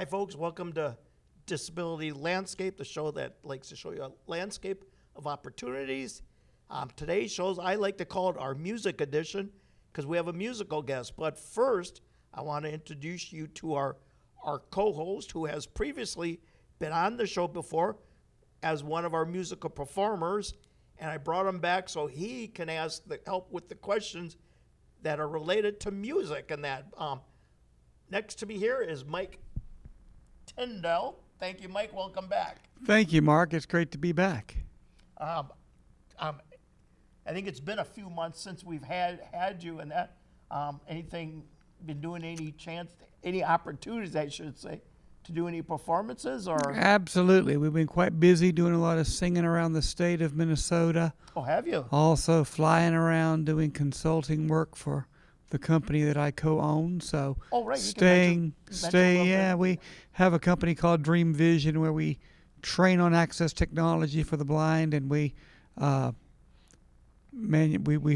Hi, folks. Welcome to Disability Landscape, the show that likes to show you a landscape of opportunities. Today's shows, I like to call it our music edition because we have a musical guest. But first, I want to introduce you to our co-host who has previously been on the show before as one of our musical performers. And I brought him back so he can ask the help with the questions that are related to music and that. Next to me here is Mike Tindell. Thank you, Mike. Welcome back. Thank you, Mark. It's great to be back. I think it's been a few months since we've had you, and that been doing any opportunities, I should say, to do any performances or? Absolutely. We've been quite busy doing a lot of singing around the state of Minnesota. Oh, have you? Also flying around doing consulting work for the company that I co-own. So staying, we have a company called Dream Vision where we train on access technology for the blind, and we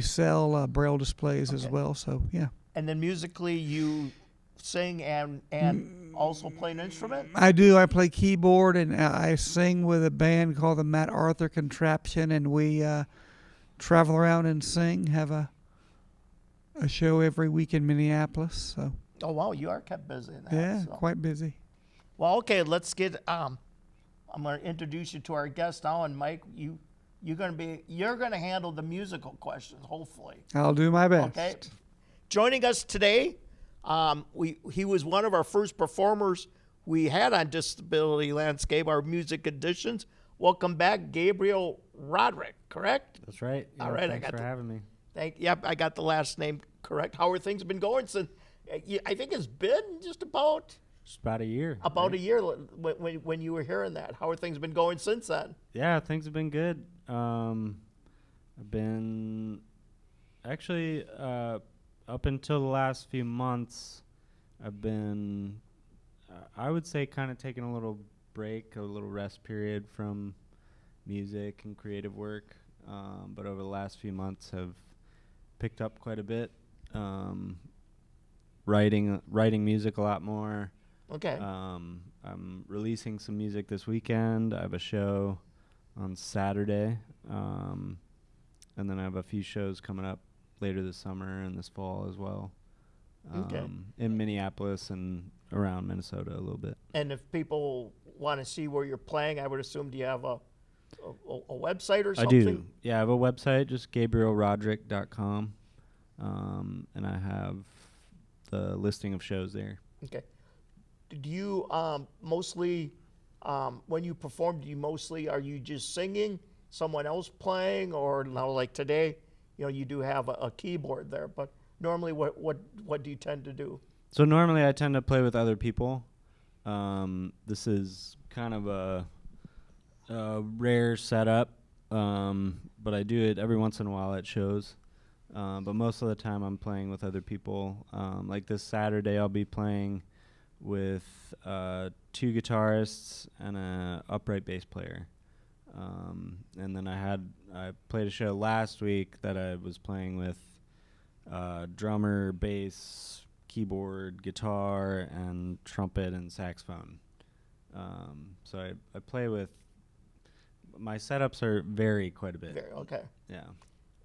sell Braille displays as well. So yeah. And then musically, you sing and also play an instrument? I do. I play keyboard and I sing with a band called the Matt Arthur Contraption, and we travel around and sing. Have a show every week in Minneapolis. So. Oh wow, you are kept busy in that. Yeah, quite busy. Well, okay, let's get. I'm going to introduce you to our guest now, and Mike, you're going to handle the musical questions, hopefully. I'll do my best. Okay. Joining us today, he was one of our first performers we had on Disability Landscape, our music editions. Welcome back, Gabriel Roderick, correct? That's right. All right, thanks for having me. Yep, I got the last name correct. How are things been going since? I think it's been just about a year. About a year when you were hearing that. How are things been going since then? Yeah, things have been good. I've been actually up until the last few months, I've been, I would say, kind of taking a little break, a little rest period from music and creative work. But over the last few months, have picked up quite a bit. Writing music a lot more. Okay. I'm releasing some music this weekend. I have a show on Saturday, and then I have a few shows coming up later this summer and this fall as well. In Minneapolis and around Minnesota a little bit. And if people want to see where you're playing, I would assume, do you have a website or something? I do. Yeah, I have a website, just GabrielRoderick.com, and I have the listing of shows there. Okay. Do you mostly, when you perform, are you just singing, someone else playing, or now like today, you do have a keyboard there, but normally what do you tend to do? So normally I tend to play with other people. This is kind of a rare setup, but I do it every once in a while at shows. But most of the time I'm playing with other people. Like this Saturday I'll be playing with 2 guitarists and an upright bass player. And then I played a show last week that I was playing with drummer, bass, keyboard, guitar, and trumpet and saxophone. So I play with, my setups vary quite a bit. Okay. Yeah.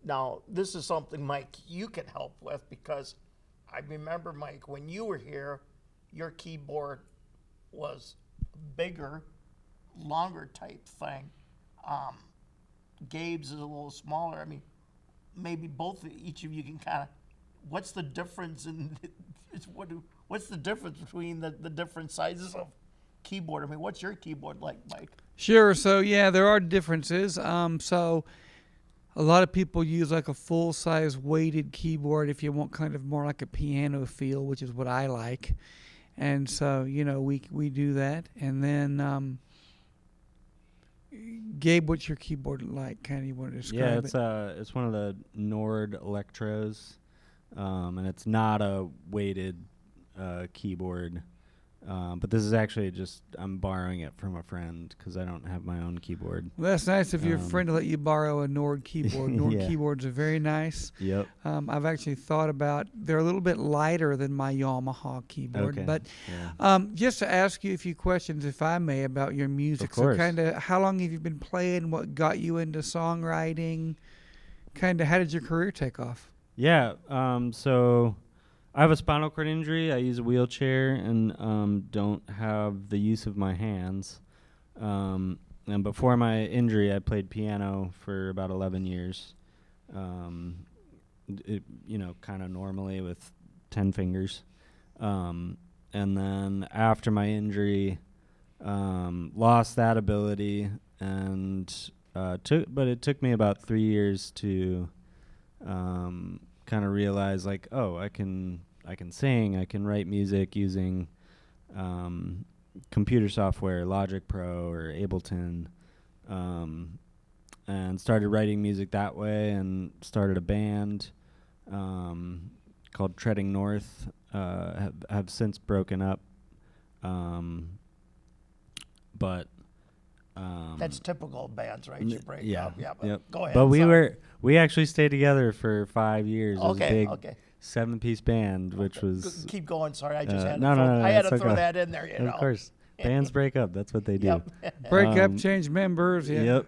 Now, this is something, Mike, you can help with, because I remember, Mike, when you were here, your keyboard was bigger, longer type thing. Gabe's is a little smaller. I mean, maybe each of you can kind of, what's the difference what's the difference between the different sizes of keyboard? I mean, what's your keyboard like, Mike? Sure. So yeah, there are differences. So a lot of people use like a full-size weighted keyboard if you want kind of more like a piano feel, which is what I like. And so, we do that. And then, Gabe, what's your keyboard like? Kind of, you want to describe it? Yeah, it's one of the Nord Electros, and it's not a weighted keyboard. But this is actually just I'm borrowing it from a friend because I don't have my own keyboard. Well, that's nice of your friend to let you borrow a Nord keyboard. Nord Yeah. keyboards are very nice. Yep. I've actually thought about, they're a little bit lighter than my Yamaha keyboard. Okay. But Yeah. just to ask you a few questions, if I may, about your music. Of course. So kind of, how long have you been playing? What got you into songwriting? Kind of, how did your career take off? Yeah. So I have a spinal cord injury. I use a wheelchair and don't have the use of my hands. And before my injury, I played piano for about 11 years. Kind of normally with 10 fingers. And then after my injury, lost that ability, and it took me about 3 years to kind of realize, like, oh, I can sing, I can write music using computer software, Logic Pro or Ableton, and started writing music that way, and started a band called Treading North. Have since broken up, but That's typical of bands, right? You break yeah, up. Yeah, but yep. go ahead. But sorry. we actually stayed together for 5 years. It was a Okay, big okay. 7-piece band, which was Keep going. Sorry, I just had no, to throw, no, I had to it's throw okay. that in there. You know. Of course, bands break up. That's what they do. Yep. Break up, change members. Yeah. Yep.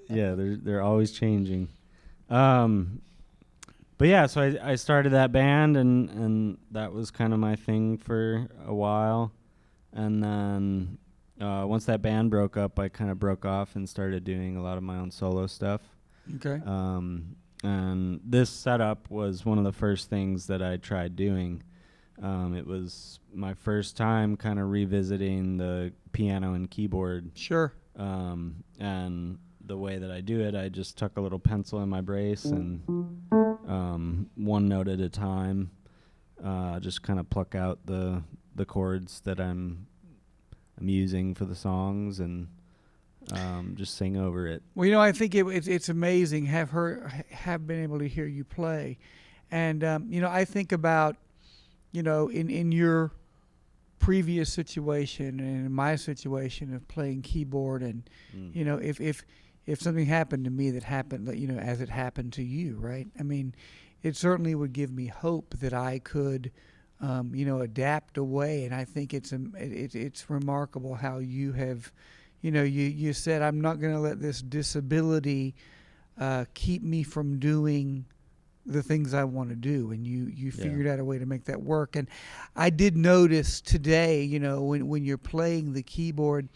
Yeah, they're always changing. But yeah, so I started that band, and that was kind of my thing for a while. And then once that band broke up, I kind of broke off and started doing a lot of my own solo stuff. Okay. And this setup was one of the first things that I tried doing. It was my first time kind of revisiting the piano and keyboard. Sure. And the way that I do it, I just tuck a little pencil in my brace and one note at a time, just kind of pluck out the chords that I'm using for the songs, and just sing over it. Well, I think it's amazing have been able to hear you play, and I think about, in your previous situation and in my situation of playing keyboard, and if something happened to me that happened, as it happened to you, right? I mean, it certainly would give me hope that I could, adapt away. And I think it's remarkable how you have, you said, I'm not going to let this disability keep me from doing the things I want to do, and you figured out a way to make that work. And I did notice today, when you're playing the keyboard,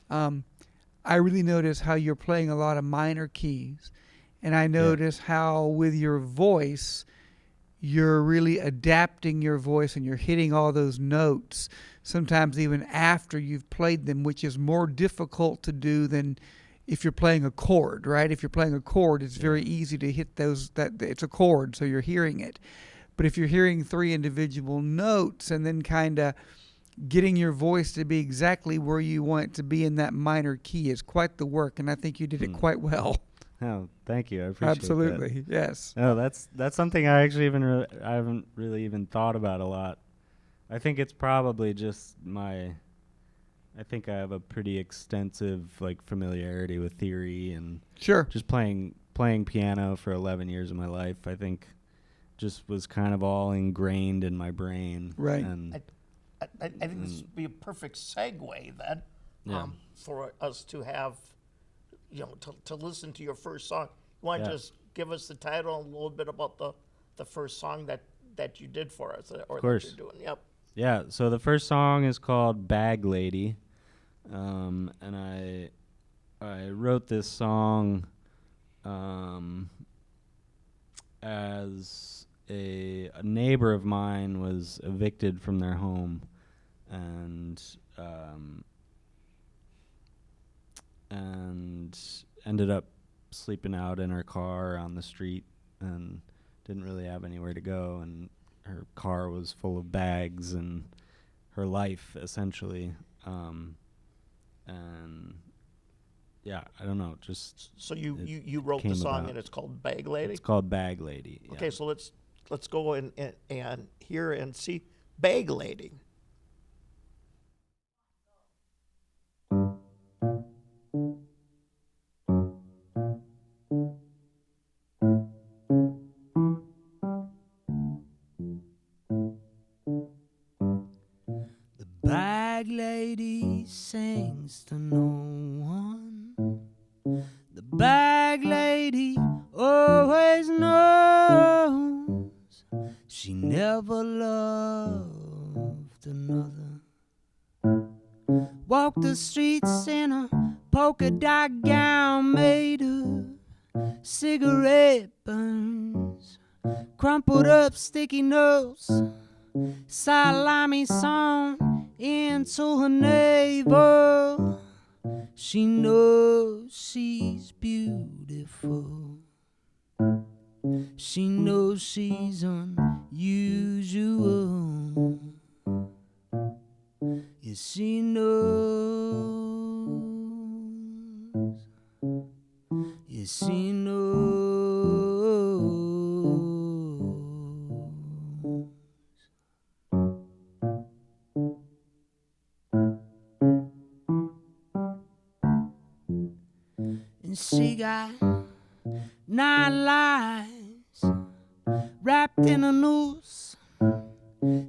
I really notice how you're playing a lot of minor keys, and I notice how with your voice you're really adapting your voice, and you're hitting all those notes sometimes even after you've played them, which is more difficult to do than if you're playing a chord, right? If you're playing a chord, it's very easy to hit those, that it's a chord, so you're hearing it. But if you're hearing 3 individual notes and then kind of getting your voice to be exactly where you want it to be in that minor key is quite the work, and I think you did it quite well. Oh, thank you. I appreciate Absolutely, that. yes. No, that's something I actually I haven't really even thought about a lot. I think it's probably just I think I have a pretty extensive familiarity with theory, and Sure. just playing piano for 11 years of my life. I think just was kind of all ingrained in my brain. Right. And I think this would be a perfect segue then, for us to have, to listen to your first song. You want to just give us the title and a little bit about the first song that you did for us, or Of course. that you're doing. Yep. yeah, so the first song is called Bag Lady. And I wrote this song as a neighbor of mine was evicted from their home, and ended up sleeping out in her car on the street, and didn't really have anywhere to go, and her car was full of bags and her life essentially. And yeah, I don't know, just So you wrote the came song about. and it's called Bag Lady? It's called Bag Lady. Yeah. Okay, so let's go and hear and see Bag Lady. bag lady sings to no one. The bag lady always knows she never loved another. Walk the streets in a polka dot gown made of cigarette burns, crumpled up sticky notes, salami sewn into her navel. She knows she's beautiful. She knows she's unusual. Yes, she knows. Yes, she knows. And she got 9 lives wrapped in a noose.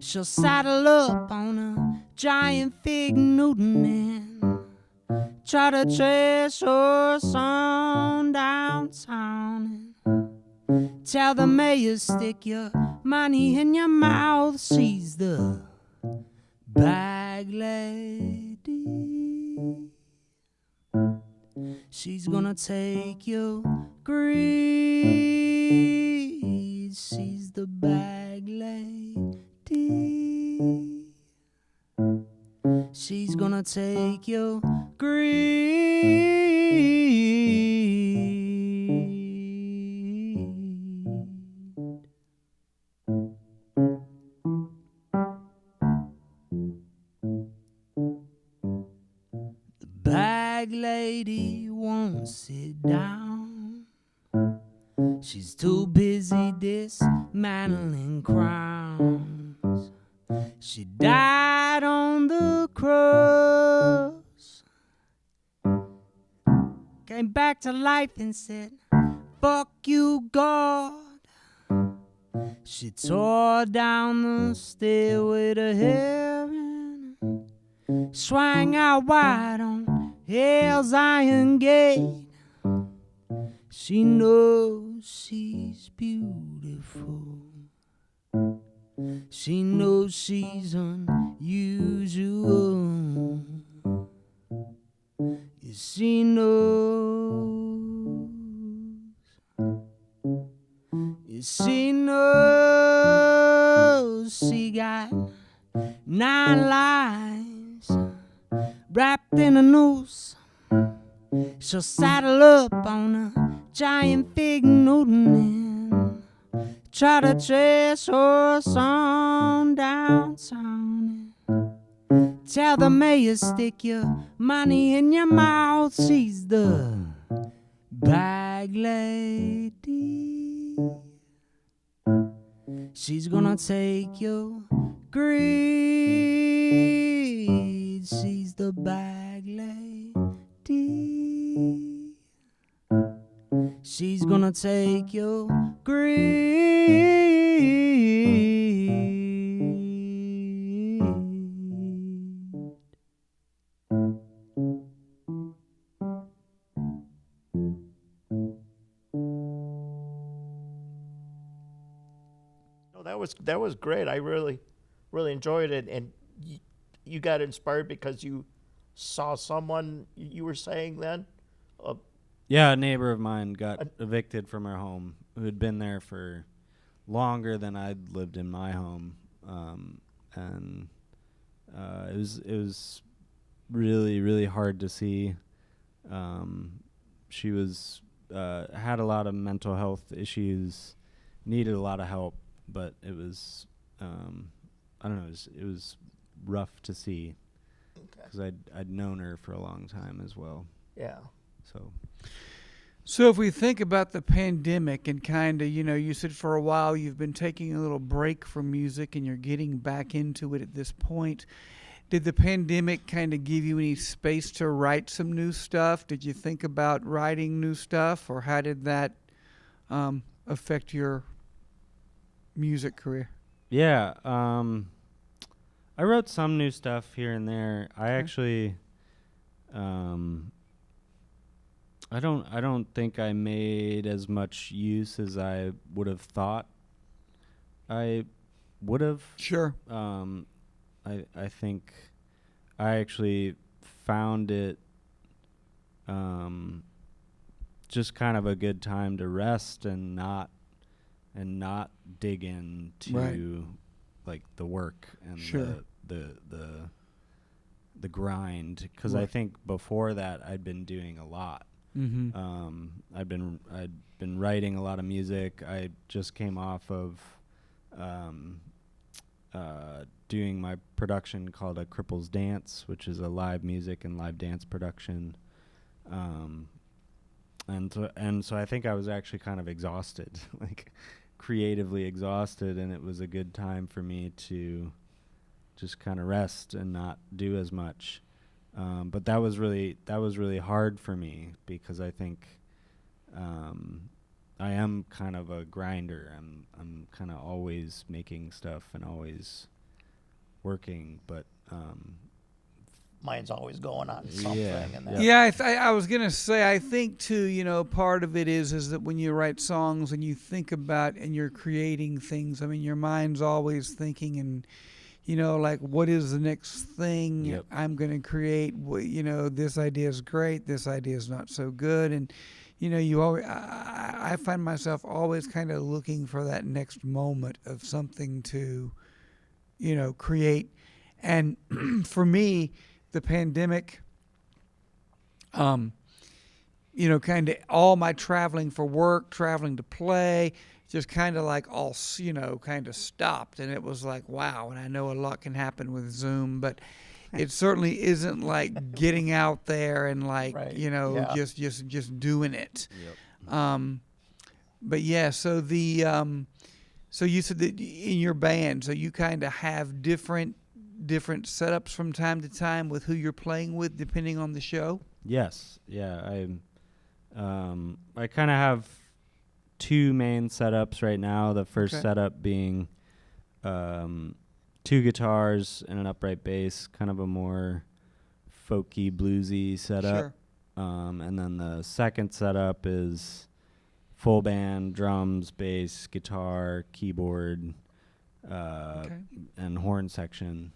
She'll saddle up on a giant fig Newton and try to trace her son downtown and tell the mayor, stick your money in your mouth. She's the bag lady. She's gonna take your greed. She's the bag lady. She's gonna take your greed. The bag lady won't sit down. She's too busy dismantling crowns. She died on the cross, came back to life and said, fuck you, God. She tore down the stairway to heaven, swang out wide on hell's iron gate. She knows she's beautiful. She knows she's unusual. Yes, she knows. Yes, she knows. She got 9 lives wrapped in a noose. She'll saddle up on a giant fig Newton and try to trace her son downtown and tell the mayor, stick your money in your mouth. She's the bag lady. She's gonna take your greed. She's the bag lady. She's gonna take your greed. No, that was great. I really enjoyed it, and you got inspired because you saw someone you were saying then. Yeah, a neighbor of mine got evicted from her home who had been there for longer than I'd lived in my home, and it was really hard to see. She was had a lot of mental health issues, needed a lot of help, but it was I don't know, it was rough to see because I'd known her for a long time as well. Yeah. So if we think about the pandemic and kind of, you said for a while you've been taking a little break from music and you're getting back into it at this point. Did the pandemic kind of give you any space to write some new stuff? Did you think about writing new stuff, or how did that affect your music career? Yeah, I wrote some new stuff here and there. I Okay. actually, I don't think I made as much use as I would have thought I would have. Sure. I think I actually found it just kind of a good time to rest and not dig into Right. like the work and Sure. the grind, because I Right. think before that I'd been doing a lot. Mm-hmm. I'd been writing a lot of music. I just came off of doing my production called A Cripple's Dance, which is a live music and live dance production. And so I think I was actually kind of exhausted, like creatively exhausted, and it was a good time for me to just kind of rest and not do as much. But that was really hard for me, because I think I am kind of a grinder. I'm kind of always making stuff and always working, but Mine's always going on something. Yeah, And yeah. that. Yeah, I was gonna say, I think too, part of it is that when you write songs and you think about and you're creating things, I mean, your mind's always thinking, and like, what is the next thing Yep. I'm gonna create? This idea is great, this idea is not so good, and you always, I find myself always kind of looking for that next moment of something to, create, and for me, the pandemic, kind of all my traveling for work, traveling to play, just kind of like all, kind of stopped. And it was like, wow. And I know a lot can happen with Zoom, but it certainly isn't like getting out there and like, Right, yeah. just doing it. Yep. But yeah, so so you said that in your band, so you kind of have different setups from time to time with who you're playing with, depending on the show. Yes. Yeah. I kind of have two main setups right now. The first Okay. setup being two guitars and an upright bass, kind of a more folky, bluesy setup. Sure. And then the second setup is full band, drums, bass, guitar, keyboard, Okay. and horn section.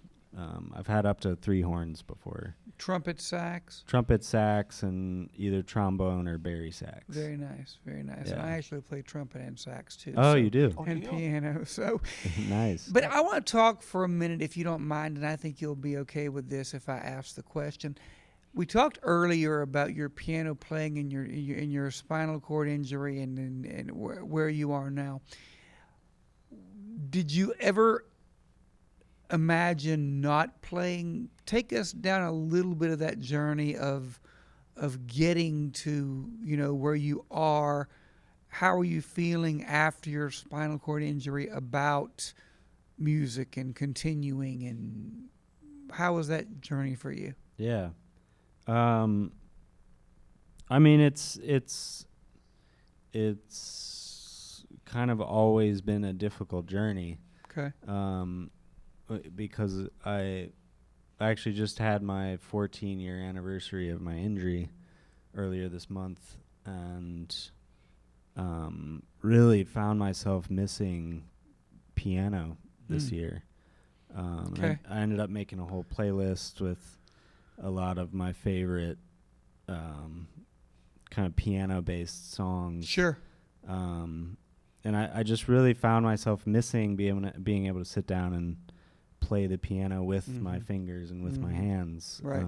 I've had up to 3 horns before. Trumpet, sax. Trumpet, sax, and either trombone or bari sax. Very nice, very nice. And Yeah. I actually play trumpet and sax too. Oh, so- you do? Oh, And you? piano. So, Nice. but I want to talk for a minute, if you don't mind, and I think you'll be okay with this if I ask the question. We talked earlier about your piano playing and your spinal cord injury and where you are now. Did you ever imagine not playing? Take us down a little bit of that journey of getting to where you are. How are you feeling after your spinal cord injury about music and continuing, and how was that journey for you? Yeah. I mean, it's kind of always been a difficult journey. Okay. Because I actually just had my 14-year anniversary of my injury earlier this month, and really found myself missing piano this year. And Okay. I ended up making a whole playlist with a lot of my favorite kind of piano-based songs. Sure. And I just really found myself missing being able to sit down and play the piano with my fingers and with my hands. Right.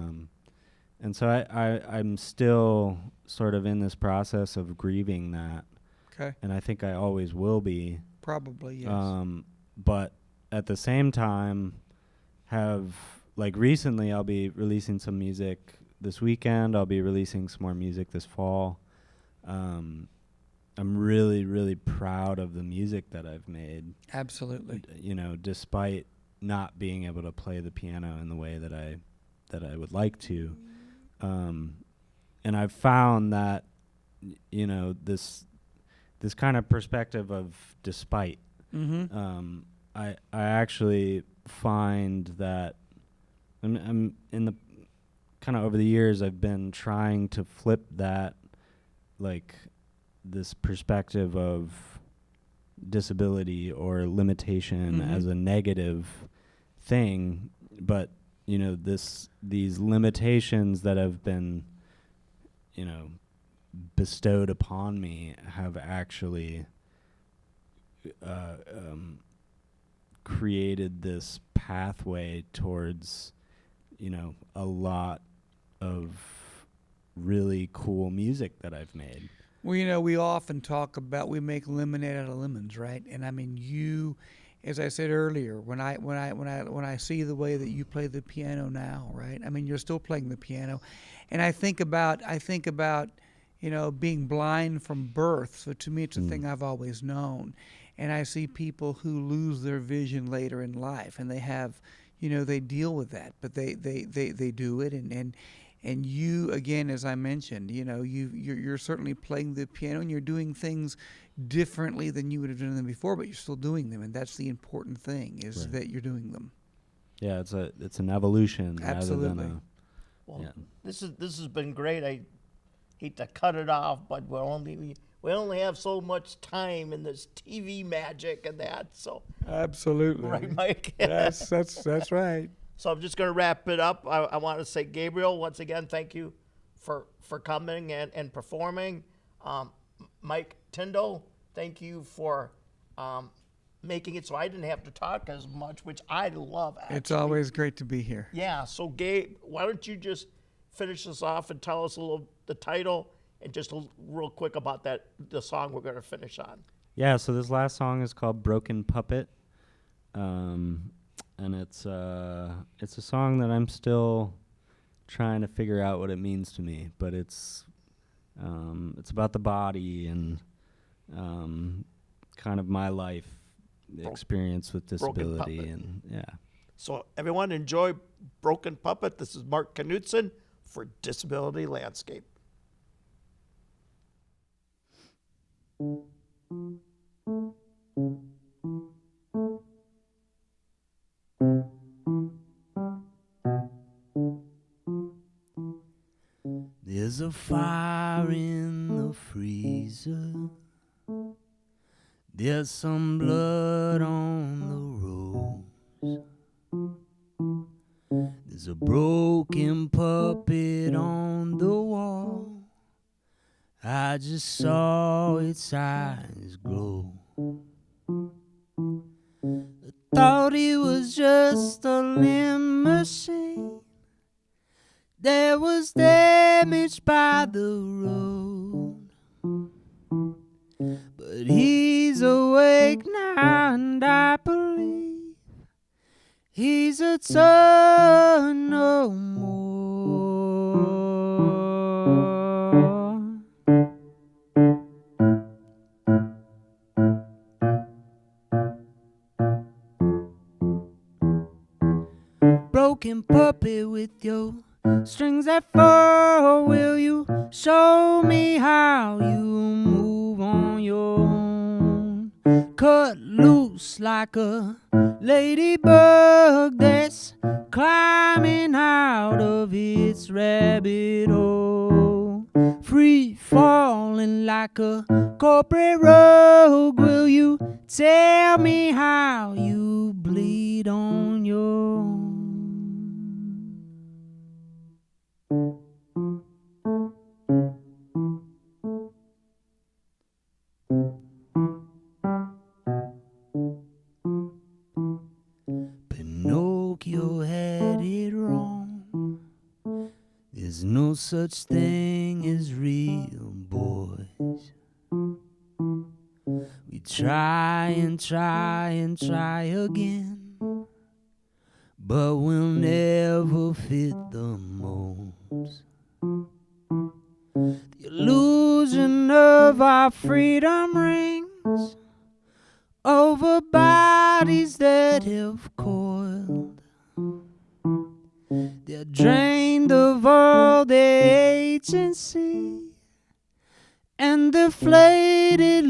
And so I'm still sort of in this process of grieving that, Okay. and I think I always will be. Probably, yes. But at the same time, recently I'll be releasing some music this weekend. I'll be releasing some more music this fall. I'm really, really proud of the music that I've made. Absolutely. Despite not being able to play the piano in the way that I would like to. And I've found that, this kind of perspective of despite, Mm-hmm. I actually find that I'm in the kind of over the years I've been trying to flip that, like this perspective of disability or limitation as a negative thing, but you know, these limitations that have been, you know, bestowed upon me have actually created this pathway towards, you know, a lot of really cool music that I've made. Well, you know, we often talk about we make lemonade out of lemons, right? And I mean, you, as I said earlier, when I see the way that you play the piano now, right? I mean, you're still playing the piano, and I think about you know, being blind from birth. So to me, it's a thing I've always known, and I see people who lose their vision later in life, and they have, you know, they deal with that, but they do it, and you, again, as I mentioned, you know, you're certainly playing the piano and you're doing things differently than you would have done them before, but you're still doing them, and that's the important thing, is that you're doing them. Yeah, it's an evolution. Absolutely. Rather than Well, yeah. this has been great. I hate to cut it off, but we only have so much time in this TV magic and that. So Absolutely. right, Mike. Yes, that's right. So I'm just going to wrap it up. I want to say, Gabriel, once again, thank you for coming and performing. Mike Tindall, thank you for making it so I didn't have to talk as much, which I love, actually. It's always great to be here. Yeah, so Gabe, why don't you just finish us off and tell us a little the title and just real quick about the song we're going to finish on. Yeah, so this last song is called Broken Puppet. And it's a song that I'm still trying to figure out what it means to me, but it's about the body and kind of my life experience with disability, and yeah. So everyone enjoy Broken Puppet. This is Mark Knutson for Disability Landscape. There's a fire in the freezer. There's some blood on the rose. There's a broken puppet on the wall. I just saw its eyes glow. I thought it was just a limb machine that was damaged by the road. But he's awake now, and I believe he's a son no more. Broken puppet with your strings that fur, will you show me how you move on your own? Cut loose like a ladybug that's climbing out of its rabbit hole. Free falling like a corporate rogue, will you tell me how you bleed on your own? Pinocchio had it wrong. There's no such thing as real boys. We try and try and try again, but we'll never fit the molds. The illusion of our freedom rings over bodies that have coiled. They're drained of all their agency and deflated